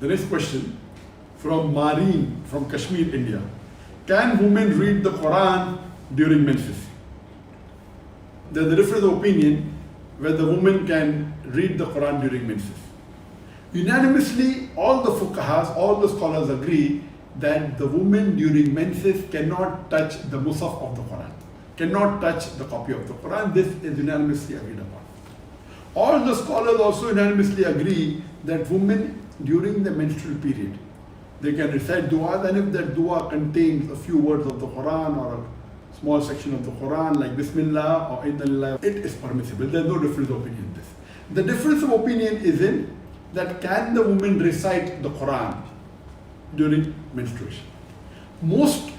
The next question from Marine from Kashmir, India. Can women read the Quran during menses? There's a difference of opinion whether women can read the Quran during menses. Unanimously, all the fuqahas, all the scholars agree that the woman during menses cannot touch the mushaf of the Quran, cannot touch the copy of the Quran. This is unanimously agreed upon. All the scholars also unanimously agree that women during the menstrual period, they can recite du'as, and if that du'a contains a few words of the Quran or a small section of the Quran like Bismillah or Inna Lillahi, it is permissible. There is no difference of opinion in this. The difference of opinion is in that can the woman recite the Quran during menstruation. Most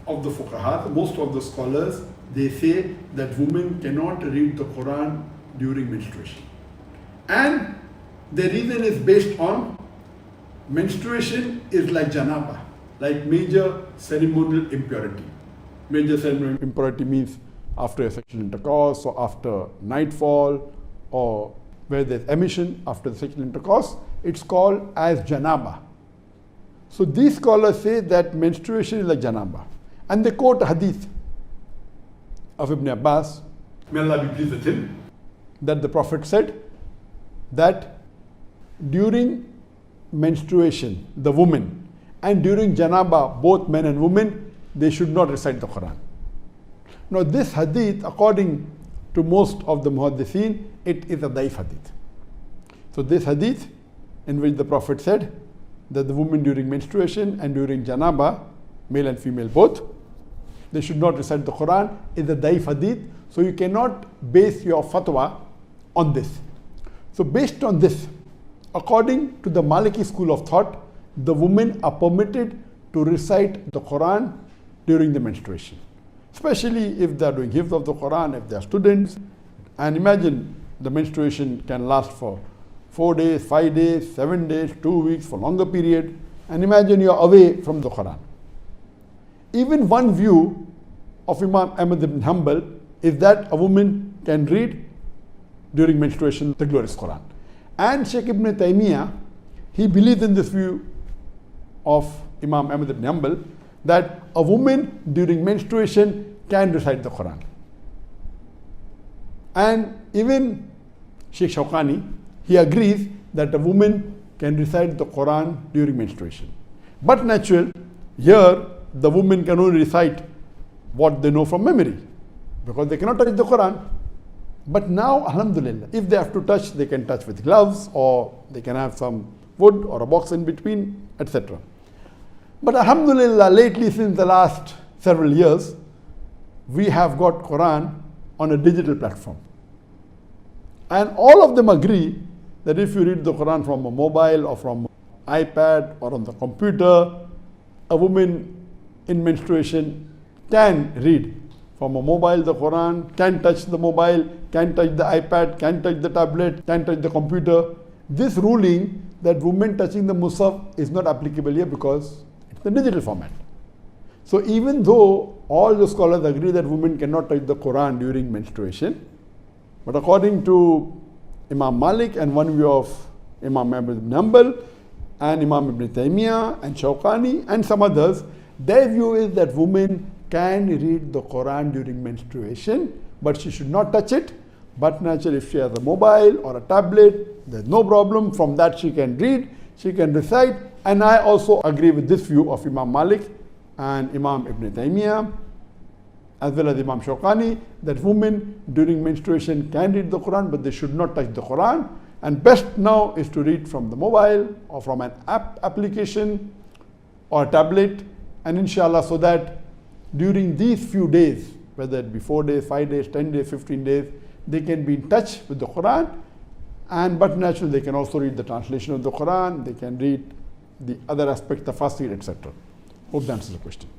of the fuqaha, most of the scholars, they say that women cannot read the Quran during menstruation. And the reason is based on menstruation is like janaba, like major ceremonial impurity. Major ceremonial impurity means after a sexual intercourse or after nightfall or where there's emission after the sexual intercourse, it's called as janaba. So these scholars say that menstruation is like janaba. And they quote a hadith of Ibn Abbas, may Allah be pleased with him, that the Prophet said that during menstruation, the woman, and during janaba, both men and women, they should not recite the Quran. Now this hadith, according to most of the muhaddithin, it is a daif hadith. So this hadith, in which the Prophet said that the woman during menstruation and during janaba, male and female both, they should not recite the Quran, is a daif hadith. So you cannot base your fatwa on this. So based on this, according to the Maliki school of thought, the women are permitted to recite the Quran during the menstruation. Especially if they are doing hifz of the Quran, if they are students. And imagine the menstruation can last for 4 days, 5 days, 7 days, 2 weeks, for longer period. And imagine you are away from the Quran. Even one view of Imam Ahmad ibn Hanbal is that a woman can read during menstruation the glorious Quran. And Sheikh Ibn Taymiyyah, he believes in this view of Imam Ahmad ibn Hanbal that a woman during menstruation can recite the Quran. And even Sheikh Shawqani, he agrees that a woman can recite the Quran during menstruation. But natural, here the woman can only recite what they know from memory, because they cannot touch the Quran. But now, alhamdulillah, if they have to touch, they can touch with gloves, or they can have some wood or a box in between, etc. But alhamdulillah, lately, since the last several years, we have got Quran on a digital platform. And all of them agree that if you read the Quran from a mobile or from an iPad or on the computer, a woman in menstruation can read from a mobile the Quran, can touch the mobile, can touch the iPad, can touch the tablet, can touch the computer. This ruling that women touching the Musaf is not applicable here because it's the digital format. So even though all the scholars agree that women cannot touch the Quran during menstruation, but according to Imam Malik and one view of Imam Ahmad ibn Hanbal and Imam Ibn Taymiyyah and Shawqani and some others, their view is that women can read the Quran during menstruation, but she should not touch it. But naturally, if she has a mobile or a tablet, there's no problem. From that she can read, she can recite. And I also agree with this view of Imam Malik and Imam Ibn Taymiyyah, as well as Imam Shawqani, that women during menstruation can read the Quran, but they should not touch the Quran. And best now is to read from the mobile or from an application or a tablet, and inshallah, so that during these few days, whether it be 4 days, 5 days, 10 days, 15 days, they can be in touch with the Quran. And but naturally, they can also read the translation of the Quran, they can read the other aspect, the tafsir, etc. Hope that answers the question.